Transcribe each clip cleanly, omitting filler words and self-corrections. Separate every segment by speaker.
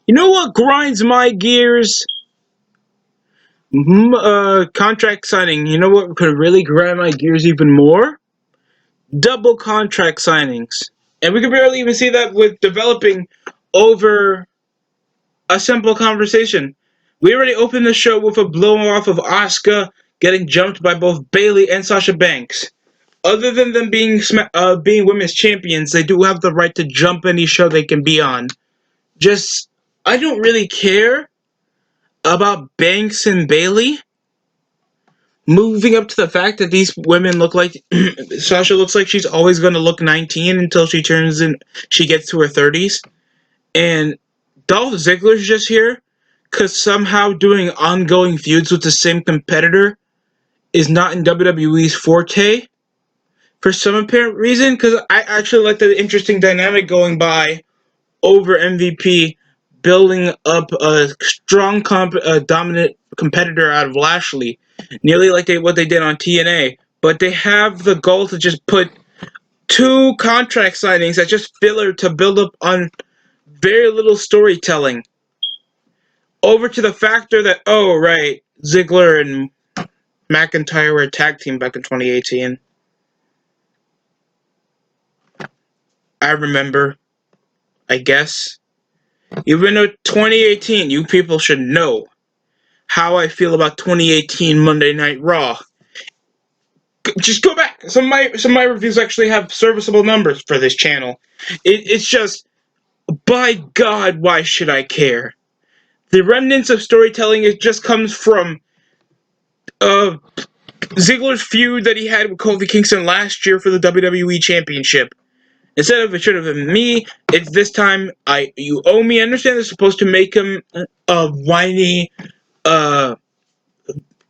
Speaker 1: You know what grinds my gears? Contract signing. You know what could really grind my gears even more? Double contract signings. And we can barely even see that with developing over a simple conversation. We already opened the show with a blow off of Asuka getting jumped by both Bayley and Sasha Banks. Other than them being women's champions, they do have the right to jump any show they can be on. Just, I don't really care about Banks and Bayley. Moving up to the fact that these women look like Sasha looks like she's always going to look 19 until she gets to her 30s, and Dolph Ziggler's just here because somehow doing ongoing feuds with the same competitor is not in WWE's forte for some apparent reason. Because I actually like the interesting dynamic going by over MVP, building up a strong, dominant competitor out of Lashley, nearly like what they did on TNA. But they have the goal to just put two contract signings that just filler to build up on very little storytelling. Over to the factor that, oh, right, Ziggler and McIntyre were a tag team back in 2018. I remember, I guess. Even though 2018, you people should know how I feel about 2018 Monday Night Raw. Just go back. Some of my reviews actually have serviceable numbers for this channel. It's just, by God, why should I care? The remnants of storytelling, it just comes from uh, Ziggler's feud that he had with Kofi Kingston last year for the WWE Championship. Instead of it should have been me, it's this time you owe me. I understand they're supposed to make him a whiny, uh,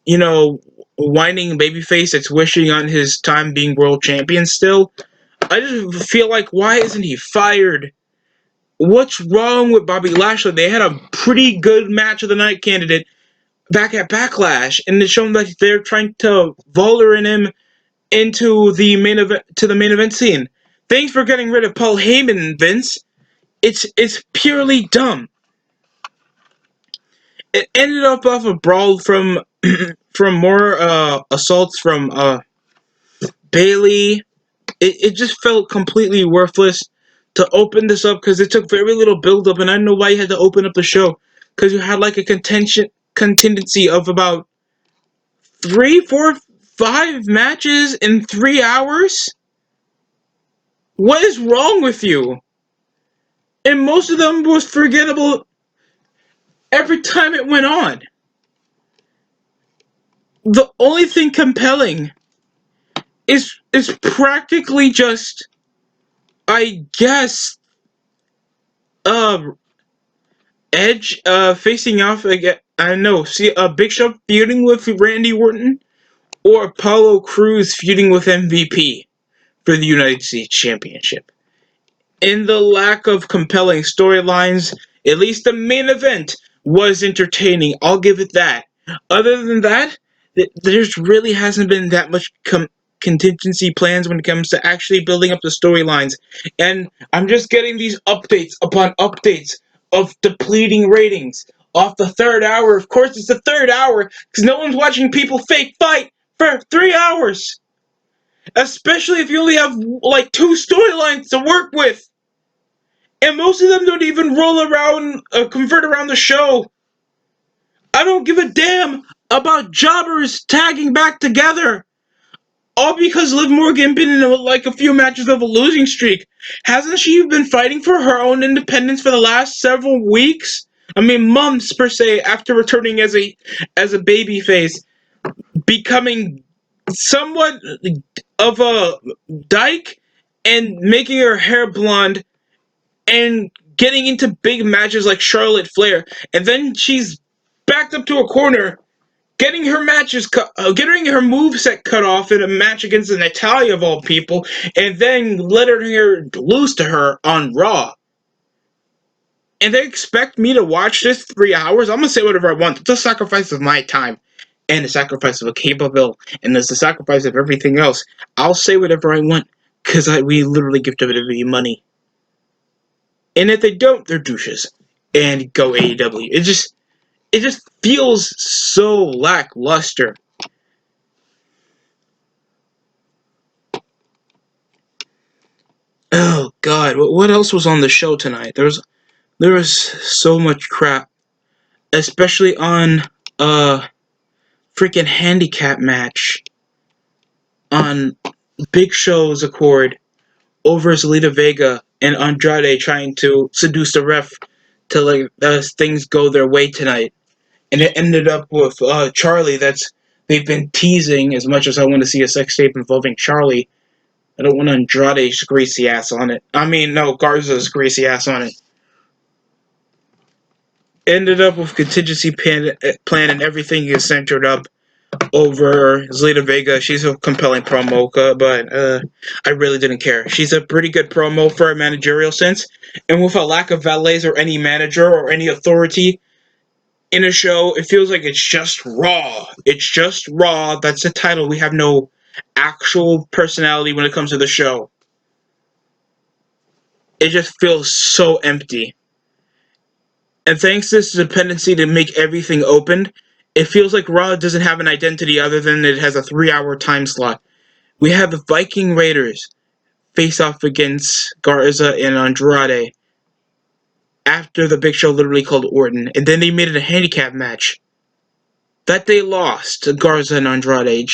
Speaker 1: you know, whining babyface that's wishing on his time being world champion still. I just feel like, why isn't he fired? What's wrong with Bobby Lashley? They had a pretty good match of the night candidate back at Backlash, and it's shown that they're trying to Voller in him into the main event scene. Thanks for getting rid of Paul Heyman, Vince. It's purely dumb. It ended up off a brawl from from more assaults from Bayley. It just felt completely worthless to open this up because it took very little build up, and I don't know why you had to open up the show because you had like a contingency of about 3, 4, 5 matches in 3 hours. What is wrong with you? And most of them was forgettable every time it went on. The only thing compelling is practically just, I guess, uh Edge facing off again. I know. See, Big Show feuding with Randy Orton, or Apollo Crews feuding with MVP for the United States Championship. In the lack of compelling storylines, at least the main event was entertaining. I'll give it that. Other than that, there's really hasn't been that much contingency plans when it comes to actually building up the storylines. And I'm just getting these updates upon updates of depleting ratings. Off the third hour, of course, it's the third hour because no one's watching people fake fight for 3 hours. Especially if you only have like two storylines to work with. And most of them don't even roll around, convert around the show. I don't give a damn about jobbers tagging back together. All because Liv Morgan been in like a few matches of a losing streak. Hasn't she been fighting for her own independence for the last several weeks? I mean, months per se, after returning as a babyface, becoming somewhat of a dyke and making her hair blonde and getting into big matches like Charlotte Flair, and then she's backed up to a corner, getting her getting her moveset cut off in a match against Natalia of all people, and then letting her loose to her on Raw. And they expect me to watch this 3 hours? I'm gonna say whatever I want. It's a sacrifice of my time, and a sacrifice of a cable bill, and it's a sacrifice of everything else. I'll say whatever I want because we literally give WWE money. And if they don't, they're douches. and go AEW. It just feels so lackluster. Oh God, what else was on the show tonight? There was so much crap, especially on a freaking handicap match on Big Show's accord over Zelina Vega and Andrade trying to seduce the ref to let things go their way tonight, and it ended up with Charlie. They've been teasing as much as I want to see a sex tape involving Charlie. I don't want Andrade's greasy ass on it. I mean, no, Garza's greasy ass on it. Ended up with contingency plan and everything is centered up over Zelina Vega. She's a compelling promo, but I really didn't care. She's a pretty good promo for a managerial sense, and with a lack of valets or any manager or any authority in a show, it feels like it's just Raw. It's just Raw. That's the title. We have no actual personality when it comes to the show. It just feels so empty. And thanks to this dependency to make everything open, it feels like Raw doesn't have an identity other than it has a 3-hour time slot. We have the Viking Raiders face off against Garza and Andrade after the Big Show literally called Orton, and then they made it a handicap match that they lost to Garza and Andrade.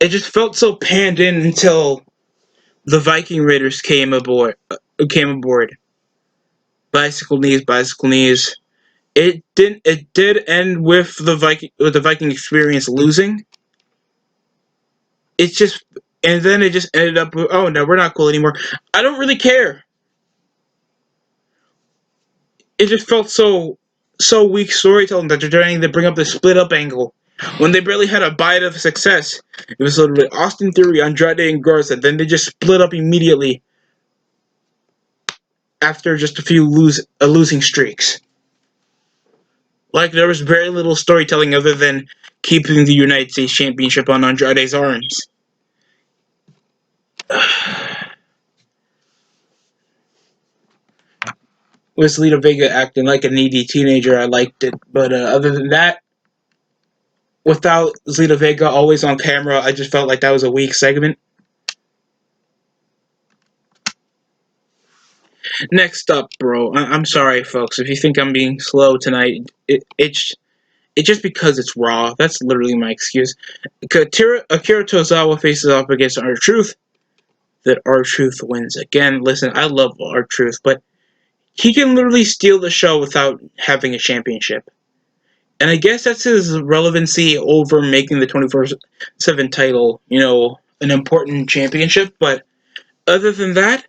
Speaker 1: It just felt so panned in until the Viking Raiders came aboard. Bicycle knees, bicycle knees. It didn't. It did end with the Viking Experience losing. It's just, and then it just ended up with, oh no, we're not cool anymore. I don't really care. It just felt so weak storytelling that they're trying to bring up the split up angle when they barely had a bite of success. It was literally Austin Theory, Andrade, and Garza. Then they just split up immediately after just a few losing streaks. Like there was very little storytelling other than keeping the United States Championship on Andrade's arms. With Lita Vega acting like a needy teenager, I liked it. But other than that, without Zelina Vega always on camera, I just felt like that was a weak segment. Next up, bro. I'm sorry, folks. If you think I'm being slow tonight, it's just because it's Raw. That's literally my excuse. Akira Tozawa faces off against R-Truth. That R-Truth wins again. Listen, I love R-Truth, but he can literally steal the show without having a championship. And I guess that's his relevancy over making the 24/7 title, an important championship. But other than that,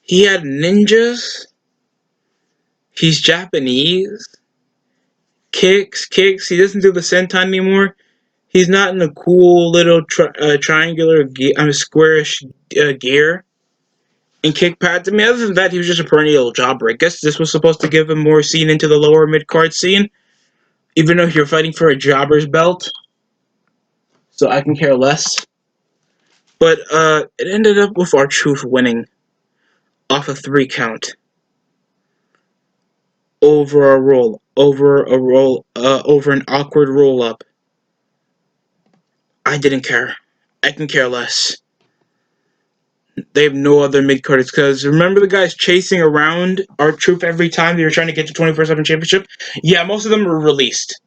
Speaker 1: he had ninjas. He's Japanese. Kicks. He doesn't do the senton anymore. He's not in a cool little triangular, squarish gear and kick pads. I mean, other than that, he was just a perennial jobber. I guess this was supposed to give him more scene into the lower mid card scene, even though you're fighting for a jobber's belt. So I can care less. But it ended up with R-Truth winning off a 3 count over an awkward roll up. I didn't care. I can care less. They have no other mid carders because remember the guys chasing around R-Truth every time they were trying to get the 24/7 championship? Yeah, most of them were released.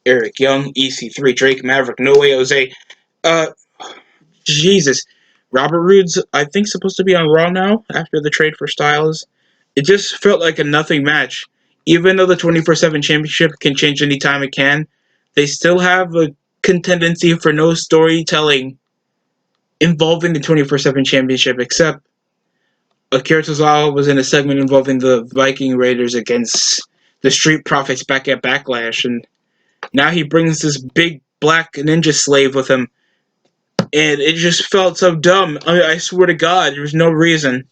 Speaker 1: Eric Young, EC3, Drake, Maverick, No Way Jose. Uh, Jesus. Robert Roode's, I think, supposed to be on Raw now after the trade for Styles. It just felt like a nothing match. Even though the 24/7 championship can change anytime it can, they still have a tendency for no storytelling involving the 24/7 championship, except Akira Tozawa was in a segment involving the Viking Raiders against the Street Profits back at Backlash, and now he brings this big black ninja slave with him, and it just felt so dumb. I swear to God, there was no reason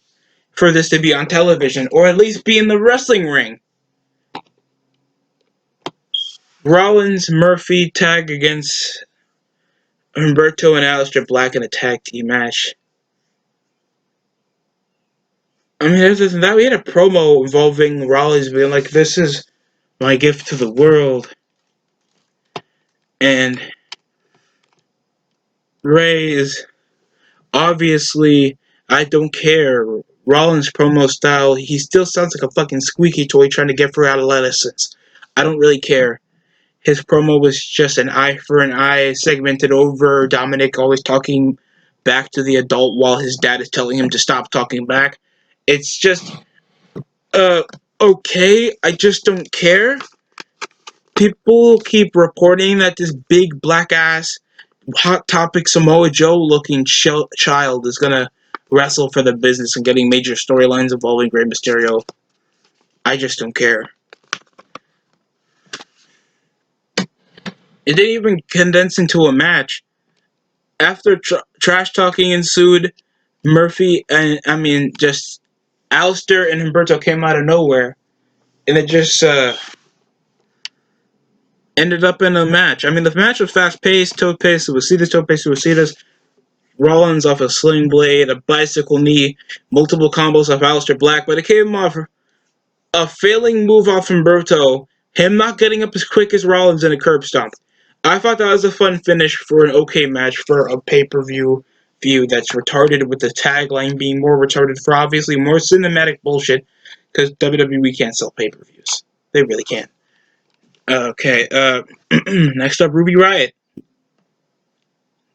Speaker 1: for this to be on television, or at least be in the wrestling ring. Rollins Murphy tag against Humberto and Aleister Black in a tag team match. I mean, other than that, we had a promo involving Rollins being like, "This is my gift to the world," and Ray is obviously, I don't care. Rollins' promo style, he still sounds like a fucking squeaky toy trying to get through adolescence. I don't really care. His promo was just an eye for an eye, segmented over. Dominic always talking back to the adult while his dad is telling him to stop talking back. It's just, uh, okay. I just don't care. People keep reporting that this big black ass Hot Topic Samoa Joe looking child is gonna wrestle for the business and getting major storylines involving Rey Mysterio. I just don't care. It didn't even condense into a match. After trash talking ensued, Murphy and just Alistair and Humberto came out of nowhere, and it just ended up in a match. I mean, the match was fast paced, toe paced, Suicidas, Rollins off a sling blade, a bicycle knee, multiple combos off Aleister Black, but it came off a failing move off Humberto, him not getting up as quick as Rollins in a curb stomp. I thought that was a fun finish for an okay match for a pay-per-view that's retarded, with the tagline being more retarded for obviously more cinematic bullshit, because WWE can't sell pay-per-views. They really can't. Okay, next up, Ruby Riott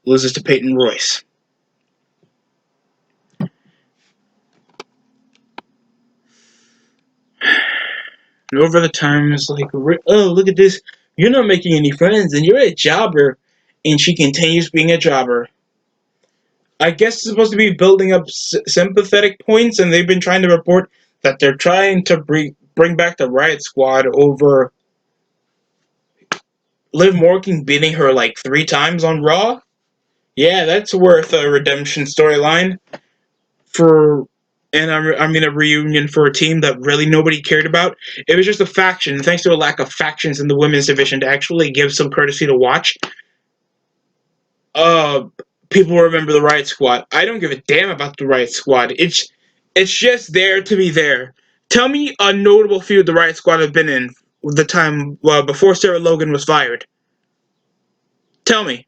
Speaker 1: loses to Peyton Royce. And over the time, it's like, oh, look at this. You're not making any friends, and you're a jobber. And she continues being a jobber. I guess it's supposed to be building up sympathetic points, and they've been trying to report that they're trying to bring back the Riot Squad over Liv Morgan beating her like 3 times on Raw. Yeah, that's worth a redemption storyline for, and I mean a reunion for a team that really nobody cared about. It was just a faction. Thanks to a lack of factions in the women's division to actually give some courtesy to watch, uh, people remember the Riot Squad. I don't give a damn about the Riot Squad. It's just there to be there. Tell me a notable feud the Riot Squad have been in the time before Sarah Logan was fired. Tell me.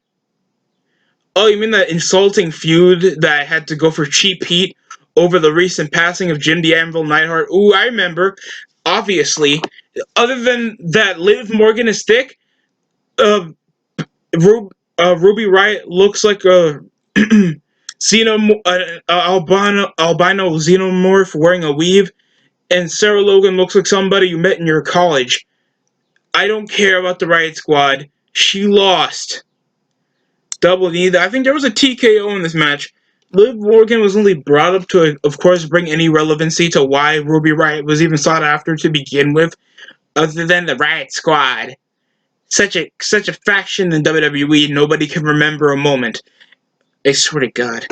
Speaker 1: Oh, you mean that insulting feud that had to go for cheap heat over the recent passing of Jim the Anvil Neidhart? Ooh, I remember. Obviously, other than that, Liv Morgan is thick. Uh, Ruby Riott looks like a albino xenomorph wearing a weave, and Sarah Logan looks like somebody you met in your college. I don't care about the Riot Squad. She lost. Double knee. I think there was a TKO in this match. Liv Morgan was only brought up to, of course, bring any relevancy to why Ruby Riott was even sought after to begin with, other than the Riot Squad. Such a faction in WWE, nobody can remember a moment. I swear to God.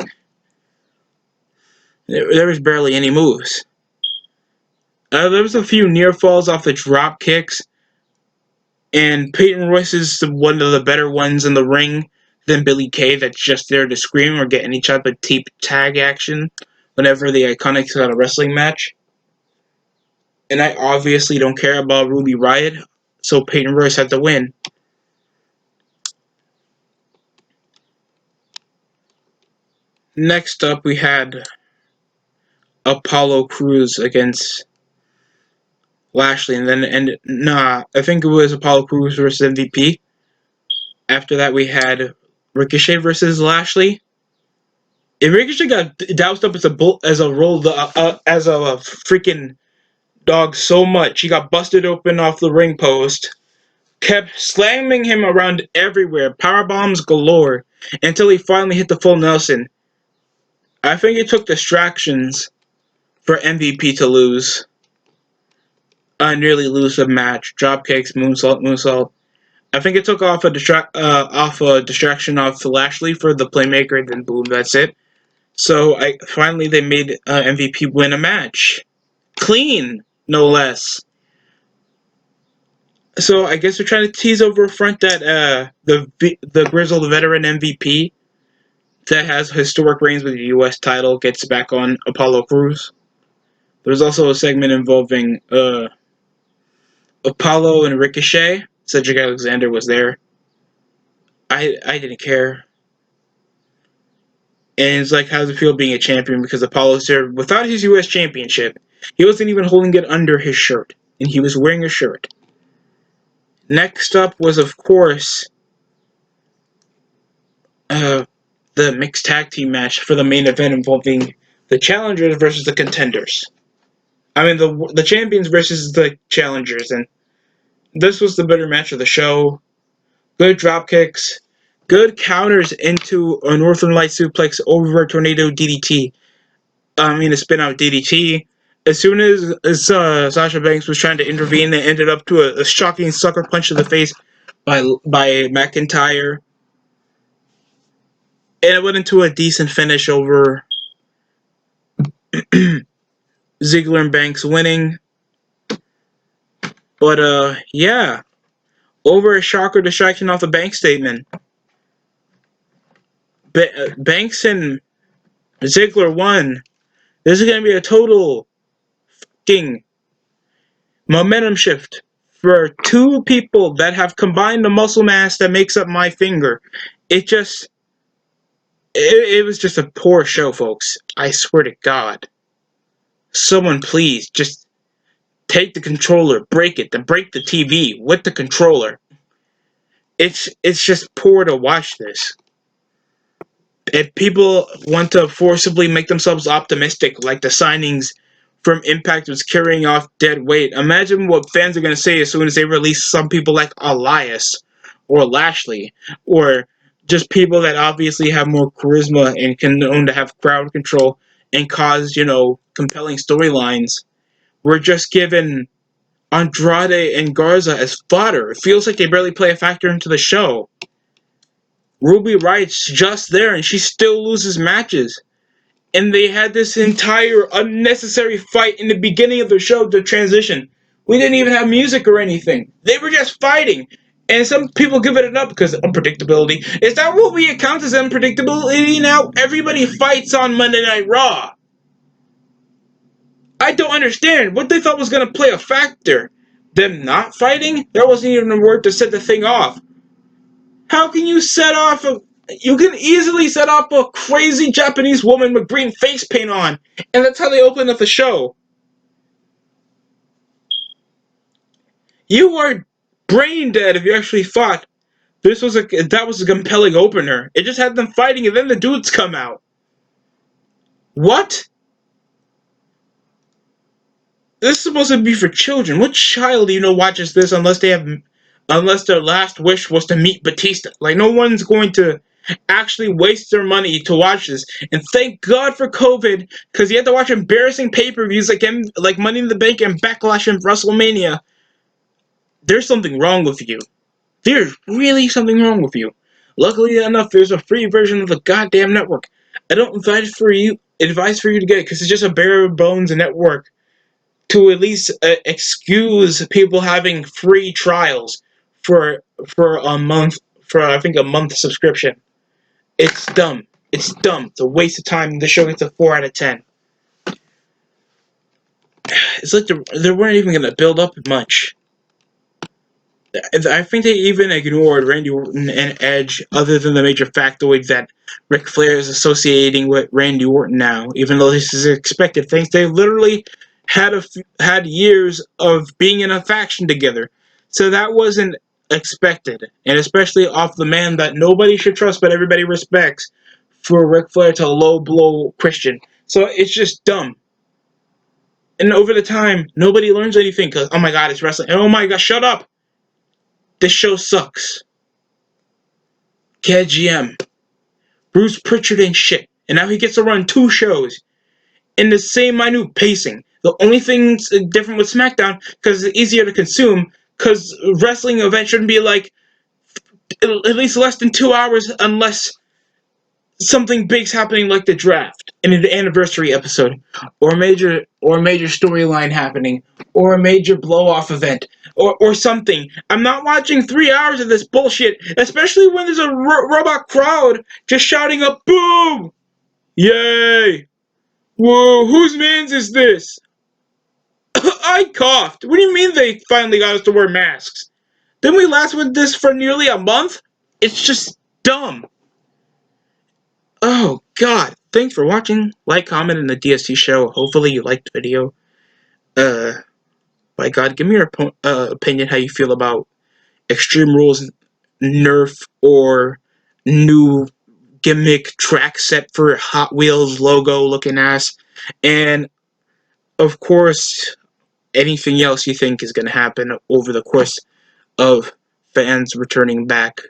Speaker 1: There was barely any moves. There was a few near falls off the drop kicks, and Peyton Royce is one of the better ones in the ring than Billie Kay, that's just there to scream or get any type of tape tag action whenever the Iconics got a wrestling match. And I obviously don't care about Ruby Riott, so Peyton Royce had to win. Next up, we had Apollo Crews against Lashley, I think it was Apollo Crews versus MVP. After that, we had Ricochet versus Lashley. And Ricochet got doused up as a freaking dog so much. He got busted open off the ring post, kept slamming him around everywhere, power bombs galore, until he finally hit the full Nelson. I think it took distractions for MVP to lose. Nearly lose the match. Drop kicks, moonsault. I think it took off a distraction off Lashley for the playmaker, then boom, that's it. So finally they made MVP win a match, clean, no less. So I guess we're trying to tease over front that the grizzled veteran MVP that has historic reigns with the U.S. title gets back on Apollo Crews. There was also a segment involving Apollo and Ricochet. Cedric Alexander was there. I didn't care. And it's like, how does it feel being a champion? Because Apollo's there without his U.S. championship. He wasn't even holding it under his shirt. And he was wearing a shirt. Next up was, of course, the mixed tag team match for the main event involving the challengers versus the contenders. I mean, the champions versus the challengers. And this was the better match of the show. Good drop kicks. Good counters into a Northern Light suplex over a tornado DDT. I mean, a spin out DDT. As soon as Sasha Banks was trying to intervene, it ended up to a shocking sucker punch to the face by McIntyre. And it went into a decent finish over Ziggler and Banks winning. But, yeah. Over a shocker distraction off the Banks statement. Banks and Ziggler won. This is going to be a total fucking momentum shift for two people that have combined the muscle mass that makes up my finger. It was just a poor show, folks. I swear to God. Someone please just take the controller, break it, then break the TV with the controller. It's just poor to watch this. If people want to forcibly make themselves optimistic, like the signings from Impact was carrying off dead weight, imagine what fans are going to say as soon as they release some people like Elias or Lashley, or just people that obviously have more charisma and can known to have crowd control and cause, compelling storylines. We're just given Andrade and Garza as fodder. It feels like they barely play a factor into the show. Ruby Riot's just there and she still loses matches. And they had this entire unnecessary fight in the beginning of the show to transition. We didn't even have music or anything. They were just fighting. And some people give it up because unpredictability. Is that what we account as unpredictability now? Everybody fights on Monday Night Raw. I don't understand what they thought was going to play a factor. Them not fighting? There wasn't even a word to set the thing off. How can you set off you can easily set off a crazy Japanese woman with green face paint on, and that's how they open up the show. You are brain dead if you actually thought that was a compelling opener. It just had them fighting, and then the dudes come out. What? This is supposed to be for children. What child do you know watches this unless their last wish was to meet Batista? Like, no one's going to actually waste their money to watch this. And thank God for COVID, because you have to watch embarrassing pay-per-views like Money in the Bank and Backlash and WrestleMania. There's something wrong with you. There's really something wrong with you. Luckily enough, there's a free version of the goddamn network. I don't advise for you to get it, because it's just a bare bones network to at least excuse people having free trials for a month, for I think a month subscription. It's dumb. It's dumb. It's a waste of time. The show gets a 4 out of 10. It's like they weren't even going to build up much. I think they even ignored Randy Orton and Edge, other than the major factoid that Ric Flair is associating with Randy Orton now, even though this is expected. Things they literally had years of being in a faction together, so that wasn't expected, and especially off the man that nobody should trust but everybody respects, for Ric Flair to low blow Christian. So it's just dumb. And over the time, nobody learns anything because, oh my god, it's wrestling. And oh my god, shut up! This show sucks. KGM. Bruce Pritchard ain't shit. And now he gets to run 2 shows in the same minute pacing. The only thing different with SmackDown, because it's easier to consume, because wrestling event shouldn't be like at least less than 2 hours unless something big's happening like the draft and an anniversary episode, or a major storyline happening, or a major blow-off event, or something. I'm not watching 3 hours of this bullshit, especially when there's a robot crowd just shouting up, boom! Yay! Whoa, whose mans is this? I coughed. What do you mean they finally got us to wear masks? Didn't we last with this for nearly a month? It's just dumb. Oh, God. Thanks for watching. Like, comment, and the DST show. Hopefully you liked the video. By God, give me your opinion how you feel about Extreme Rules nerf or new gimmick track set for Hot Wheels logo looking ass. And, of course, anything else you think is going to happen over the course of fans returning back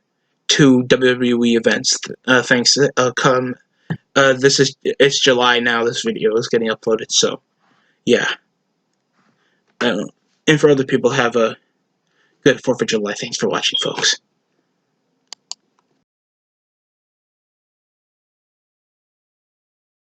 Speaker 1: to WWE events. Thanks. It's July now. This video is getting uploaded, so yeah. And for other people, have a good 4th of July. Thanks for watching, folks.